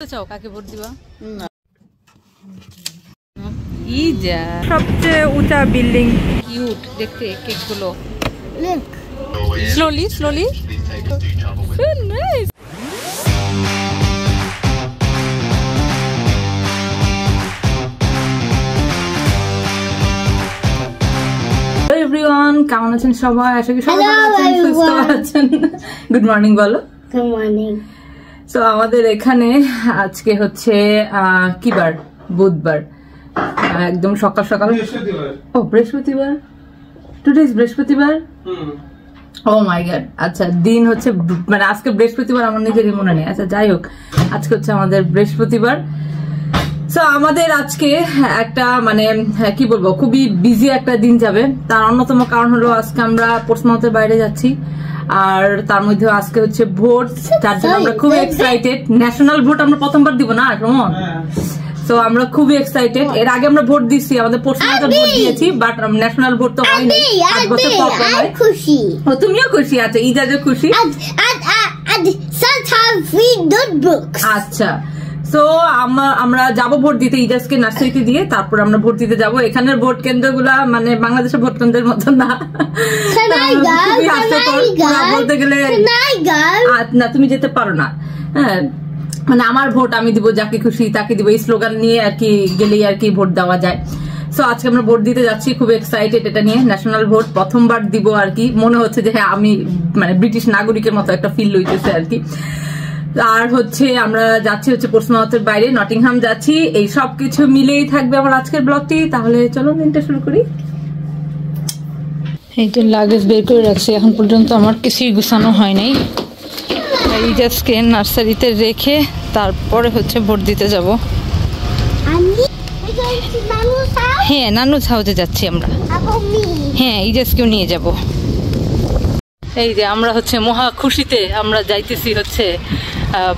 চাও কাকে ভোট দিবা? ই যা সবচেয়ে উঁচা বিল্ডিং, কিউট দেখতে কেকগুলো। Slowly slowly so nice. Everyone, কেমন আছেন সবাই? আশা করি সবাই ভালো আছেন, সুস্থ আছেন। গুড মর্নিং বলো। Good morning. তো আমাদের এখানে আজকে হচ্ছে কি বার? বুধবার, একদম সকাল সকাল। ও বৃহস্পতিবার, টুডে ইজ বৃহস্পতিবার। ও মাই গড, আচ্ছা দিন হচ্ছে মানে আজকে বৃহস্পতিবার, আমার নিজেরই মনে নেই। আচ্ছা যাই হোক, আজকে হচ্ছে আমাদের বৃহস্পতিবার। তো আমাদের আজকে একটা মানে কি বলবো, খুবই বিজি একটা দিন যাবে। তার অন্যতম কারণ হলো আজকে আমরা পোর্টসমাউথের বাইরে যাচ্ছি, আর তার মধ্যে আজকে হচ্ছে ভোট, যার জন্য আমরা খুব এক্সাইটেড। ন্যাশনাল ভোট আমরা প্রথমবার দিব না রমন, তো আমরা খুবই এক্সাইটেড। এর আগে আমরা ভোট দিচ্ছি, আমাদের পোর্টসমাউথের ভোট দিয়েছি, বাট ন্যাশনাল ভোট তো হয়নি। 8 বছর পর হয়। খুশি। ও তুমিও খুশি? আচ্ছা ইজাজও খুশি। আচ্ছা, তো আমরা যাবো ভোট দিতে ইজাজকে নার্সারিতে দিয়ে, তারপর আমরা ভোট দিতে যাবো। এখানের ভোট কেন্দ্রগুলা মানে বাংলাদেশের ভোট কেন্দ্রের মতো না, বলতে গেলে না তুমি যেতে পারো না। হ্যাঁ, মানে আমার ভোট আমি দিব, যাকে খুশি তাকে দিব, এই স্লোগান নিয়ে আর কি গেলেই আর কি ভোট দেওয়া যায়। সো আজকে আমরা ভোট দিতে যাচ্ছি, খুব এক্সাইটেড এটা নিয়ে। ন্যাশনাল ভোট প্রথমবার দিব আর কি, মনে হচ্ছে যে হ্যাঁ আমি মানে ব্রিটিশ নাগরিকের মতো একটা ফিল হইতেছে আর কি। আর হচ্ছে আমরা যাচ্ছি হচ্ছে পোর্টসমাউথের বাইরে, নটিংহাম যাচ্ছি। এই সব কিছু মিলেই থাকবে আমার আজকের ব্লগটি। তাহলে চলো দিনটা শুরু করি। এই যে লাগেজ বের করে রাখছি, এখন পর্যন্ত আমার কিছুই গুছানো হয় নাই। এই জাস্টকে নার্সারিতে রেখে তারপরে হচ্ছে ভোট দিতে যাব। হ্যাঁ, নানুস হাউসে যাচ্ছি আমরা। হ্যাঁ, এই জাস্টকেও নিয়ে যাব। এই যে আমরা হচ্ছে মহা খুশিতে আমরা যাইতেছি হচ্ছে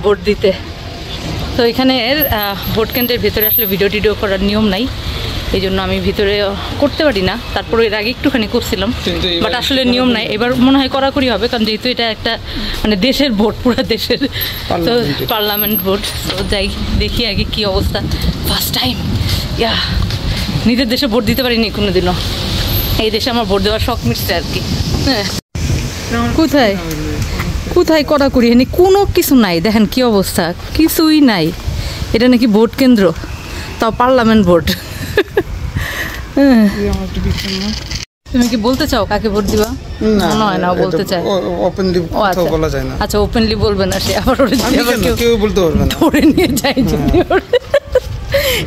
ভোট দিতে। তো এখানে ভোট কেন্দ্রের ভেতরে আসলে ভিডিও টিডিও করার নিয়ম নাই, এই জন্য আমি ভিতরে করতে পারি না। তারপরে এর আগে একটুখানি করছিলাম, বাট আসলে নিয়ম নাই। এবার মনে হয় কড়াকড়ি হবে, কারণ যেহেতু এটা একটা মানে দেশের ভোট, পুরো দেশের, তো পার্লামেন্ট ভোট। তো যাই দেখি আগে কি অবস্থা। ফার্স্ট টাইম নিজের দেশে ভোট দিতে পারিনি কোনোদিনও, এই দেশে আমার ভোট দেওয়ার শখ মিটছে আর কি। হ্যাঁ, কোথায় কোথায় কড়াকড়ি, এখানে কোনো কিছু নাই। দেখেন কি অবস্থা, কিছুই নাই। এটা নাকি ভোট কেন্দ্র, তাও পার্লামেন্ট ভোট। তুমি কি বলতে চাও কাকে ভোট দিবা? মনে হয় না বলতে চাই। আচ্ছা ওপেনলি বলবে না, সে আবার ধরে নিয়ে যায় যদি,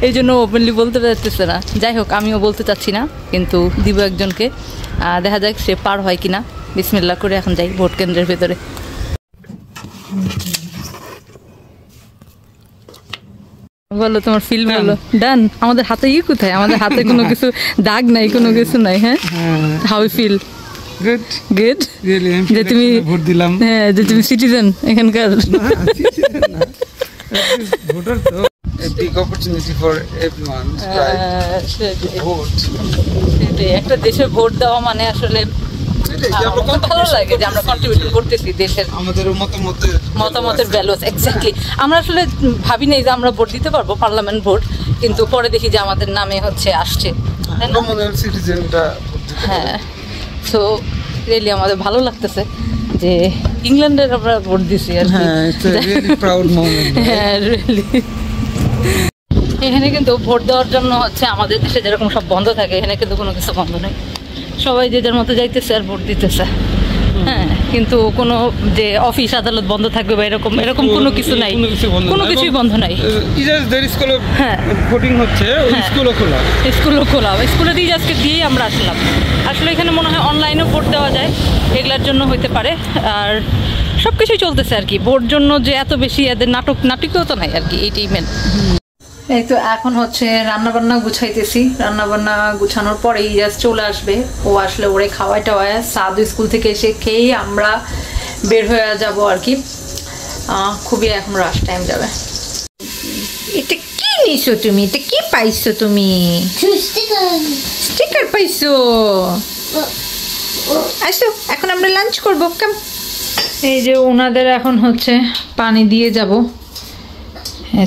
এই জন্য ওপেনলি বলতে পারতেছে না। যাই হোক, আমিও বলতে চাচ্ছি না, কিন্তু দিব একজনকে। দেখা যাক সে পার হয় কিনা। বিসমিল্লাহ করে এখন যাই ভোট কেন্দ্রের ভেতরে। বলো তোমার ফিল বলো। ডান। আমাদের হাতে কোথায়? আমাদের হাতে কোনো কিছু দাগ নাই, কোনো কিছু নাই। হ্যাঁ, how you feel? Good good. যে তুমি ভোট দিলাম, হ্যাঁ যে তুমি সিটিজেন এখানকার। ভোটার তো a big opportunity for everyone, right? Vote. একটা দেশে ভোট দেওয়া মানে আসলে ভালো লাগে যে আমরা কন্ট্রিবিউট করতেছি দেশের, আমাদের মতামতের ভ্যালুস। এক্স্যাক্টলি, আমরা আসলে ভাবি নাই যে আমরা ভোট দিতে পারবো, পার্লামেন্ট ভোট, কিন্তু পরে দেখি যে আমাদের নামে হচ্ছে আসছে। হ্যাঁ, সো রিয়েলি আমাদের ভালো লাগতেছে যে ইংল্যান্ডের আমরা ভোট দিছি আর কি। হ্যাঁ রিয়েলি। এখানে কিন্তু ভোট দেওয়ার জন্য হচ্ছে আমাদের দেশে যেরকম সব বন্ধ থাকে, এখানে কিন্তু কোনো কিছু বন্ধ নেই। সবাই যে যার মতো যাইতেছে আর ভোট দিতেছে। হ্যাঁ, কিন্তু কোনো যে অফিস আদালত বন্ধ থাকবে বা এরকম এরকম কোনো কিছু নাই, কোনো কিছুই বন্ধ নাই। হ্যাঁ, ভোটিং হচ্ছে, স্কুলও খোলা। স্কুলে দিয়ে আজকে দিয়েই আমরা আসলাম। আসলে এখানে মনে হয় অনলাইনেও ভোট দেওয়া যায়, এগুলার জন্য হইতে পারে। আর সব কিছুই চলতেছে আর কি। ভোট জন্য যে এত বেশি এদের নাটকীয়তা নাই আর কি, এইটাই মেন। এই তো এখন হচ্ছে রান্নাবান্না গুছাইতেছি। রান্নাবান্না গুছানোর পরেই জাস্ট চলে আসবে। ও আসলে ওরে খাওয়াই টাওয়ায়, সাধু স্কুল থেকে এসে খেয়েই আমরা বের হয়ে যাব আর কি। খুবই এখন রাশ টাইম যাবে। এটা কি নিছো তুমি? এটা কি পাইছো তুমি? স্টিকার পাইছো? আসো এখন আমরা লাঞ্চ করবো। কাম। এই যে ওনাদের এখন হচ্ছে পানি দিয়ে যাব।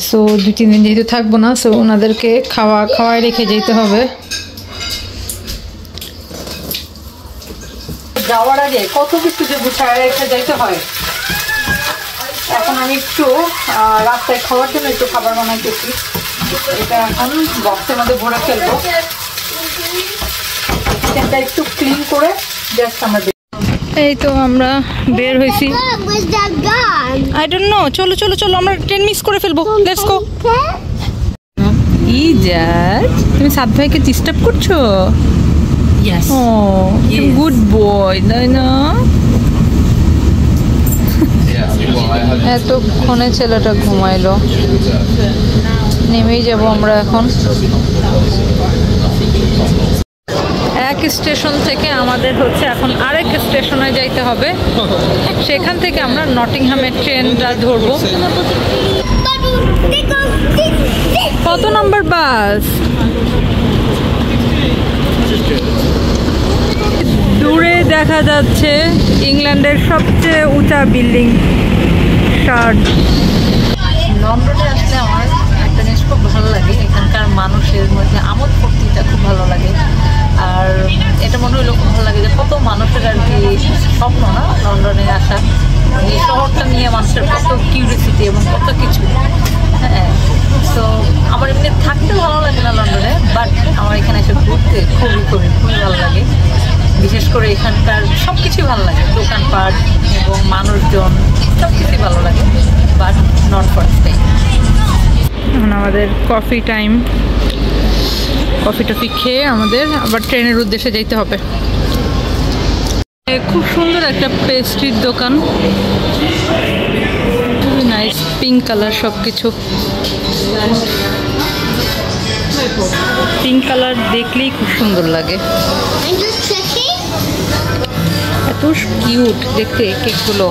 সো 2-3 দিন যেহেতু থাকবো না, সো ওনাদেরকে খাওয়ায় রেখে যেতে হবে। যাওয়ার আগে কত কিছু যে গুছায় রেখে যেতে হয়। এখন আমি একটু রাস্তায় খাওয়ার জন্য একটু খাবার বানাইতেছি। এটা এখন বক্সের মধ্যে ভরে ফেলবো। এটা একটু ক্লিন করে জাস্ট আমরা এই তো আমরা বের হয়েছি। আই ডোন্ট নো, চলো চলো চলো, আমরা ট্রেন মিস করে ফেলবো। Let's go. ইজাজ, তুমি সাদ ভাইকে ডিস্টার্ব করছো? ইয়েস। ও গুড বয়, তাই না? এতক্ষণে ছেলেটা ঘুমাইলো। নেমেই যাব আমরা এখন। এক স্টেশন থেকে আমাদের হচ্ছে এখন আরেক স্টেশনে যাইতে হবে। সেখান থেকে আমরা নটিংহামের ট্রেনটা ধরবো। কত নাম্বার বাস? দূরে দেখা যাচ্ছে ইংল্যান্ডের সবচেয়ে উঁচা বিল্ডিং শার্ড। লন্ডনে আসলে আমার একটা জিনিস খুব ভালো লাগে, এখানকার মানুষের মধ্যে আমোদ ফুর্তিটা খুব ভালো লাগে। আর এটা মনে হলো খুব ভালো লাগে যে কত মানুষের আর কি স্বপ্ন না লন্ডনে আসা। এই শহরটা নিয়ে মানুষের কত কিউরিয়াসিটি এবং কত কিছু। হ্যাঁ, তো আমার এমনি থাকতে ভালো লাগে না লন্ডনে, বাট আমার এখানে এসে ঘুরতে খুবই ভালো লাগে। বিশেষ করে এখানকার সব কিছুই ভালো লাগে, দোকানপাট এবং মানুষজন সব কিছুই ভালো লাগে, বাট নট ফর স্টে। এখন আমাদের কফি টাইম। কফি টফি খেয়ে আমাদের আবার ট্রেনের উদ্দেশ্যে যেতে হবে। খুব সুন্দর একটা পেস্ট্রির দোকান, খুবই নাইস, পিঙ্ক কালার সব কিছু। পিঙ্ক কালার দেখলেই খুব সুন্দর লাগে, এত কিউট দেখতে কেকগুলো।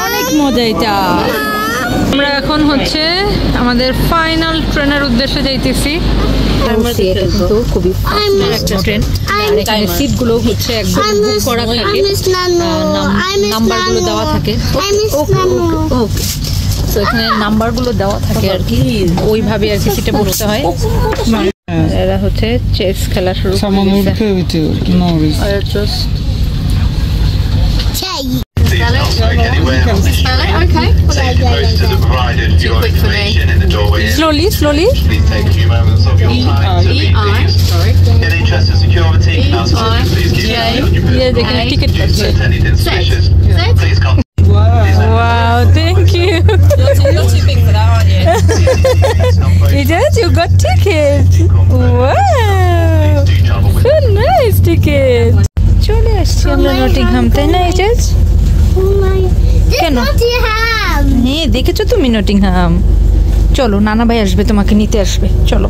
অনেক মজা এটা। আমরা এখন হচ্ছে আমাদের ফাইনাল ট্রেনের উদ্দেশ্যে যাইতেছি। কিন্তু খুবই একটা ট্রেন, এখানে সিটগুলো হচ্ছে একদম বুক করা থাকে, নাম্বারগুলো দেওয়া থাকে। ওকে, তো এখানে নাম্বারগুলো দেওয়া থাকে আর কি, ওইভাবে আর কি সিটে বসতে হয়। এরা হচ্ছে চেস খেলা শুরু Slowly. Ticket. Wow, thank you. You're too big for that, aren't you? Ijaz, you got ticket. Wow, so nice ticket. চলে আসছি আমরা নটিংহাম, তাই না ইজাজ? কেন? হ্যাঁ, দেখেছো তুমি নটিংহাম? চলো, নানা ভাই আসবে, তোমাকে নিতে আসবে, চলো।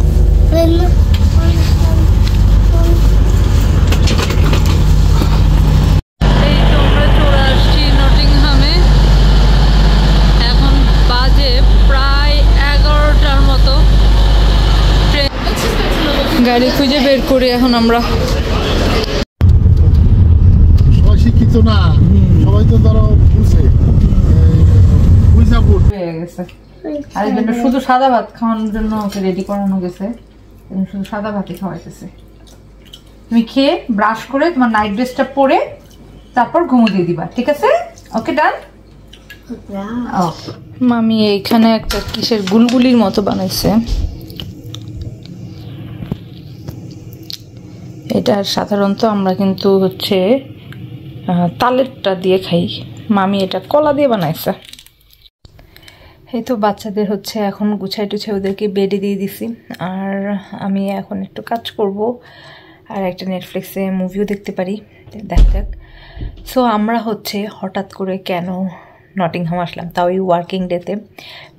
গাড়ি খুঁজে বের করি এখন আমরা। সবাই শিক্ষিত না, সবাই তো ধরো বুঝে হয়ে গেছে। আর এই জন্য শুধু সাদা ভাত খাওয়ানোর জন্য ওকে রেডি করানো গেছে, শুধু সাদা ভাতই খাওয়াইতেছে। তুমি খেয়ে ব্রাশ করে তোমার নাইট ড্রেসটা পরে তারপর ঘুমো দিয়ে দিবা, ঠিক আছে? ওকে, ডান। মামি এইখানে একটা কিসের গুলগুলির মতো বানাইছে। এটা সাধারণত আমরা কিন্তু হচ্ছে তালেরটা দিয়ে খাই, মামি এটা কলা দিয়ে বানাইছে। এই তো বাচ্চাদের হচ্ছে এখন গুছাই টুছাই ওদেরকে বেডে দিয়ে দিছি, আর আমি এখন একটু কাজ করব আর একটা নেটফ্লিক্সে মুভিও দেখতে পারি, দেখা যাক। সো আমরা হচ্ছে হঠাৎ করে কেন নটিংহাম আসলাম, তাও এই ওয়ার্কিং ডেতে।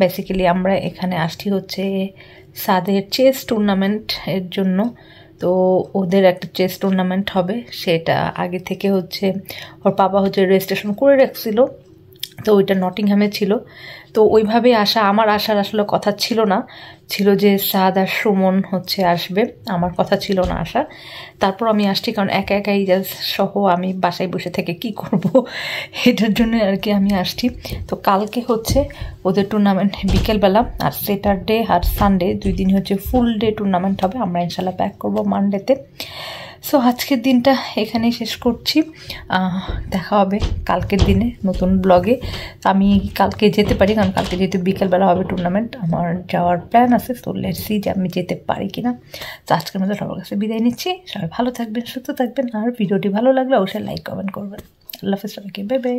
বেসিক্যালি আমরা এখানে আসছি হচ্ছে সাদের চেস টুর্নামেন্ট এর জন্য। তো ওদের একটা চেস টুর্নামেন্ট হবে, সেটা আগে থেকে হচ্ছে ওর বাবা হচ্ছে রেজিস্ট্রেশন করে রাখছিল। তো ওইটা নটিংহামে ছিল। তো ওইভাবে আসা, আমার আসার আসলে কথা ছিল না, ছিল যে সাদ আর সুমন হচ্ছে আসবে, আমার কথা ছিল না আসা। তারপর আমি আসছি, কারণ একা একা ইজাজ সহ আমি বাসায় বসে থেকে কি করব, এটার জন্য আর কি আমি আসছি। তো কালকে হচ্ছে ওদের টুর্নামেন্ট বিকেলবেলা, আর স্যাটারডে আর সানডে 2 দিন হচ্ছে ফুল ডে টুর্নামেন্ট হবে। আমরা ইনশাল্লাহ ব্যাক করবো মানডেতে। সো আজকের দিনটা এখানেই শেষ করছি, দেখা হবে কালকের দিনে নতুন ব্লগে। আমি কালকে যেতে পারি, কারণ কালকে যেহেতু বিকেলবেলা হবে টুর্নামেন্ট, আমার যাওয়ার প্ল্যান আছে। সো লেটস সি যে আমি যেতে পারি কিনা। তো আজকের মতো সবার কাছে বিদায় নিচ্ছি। সবাই ভালো থাকবেন, সুস্থ থাকবেন, আর ভিডিওটি ভালো লাগলে অবশ্যই লাইক কমেন্ট করবেন। আল্লাহ হাফেজ সবাইকে, বাই বাই।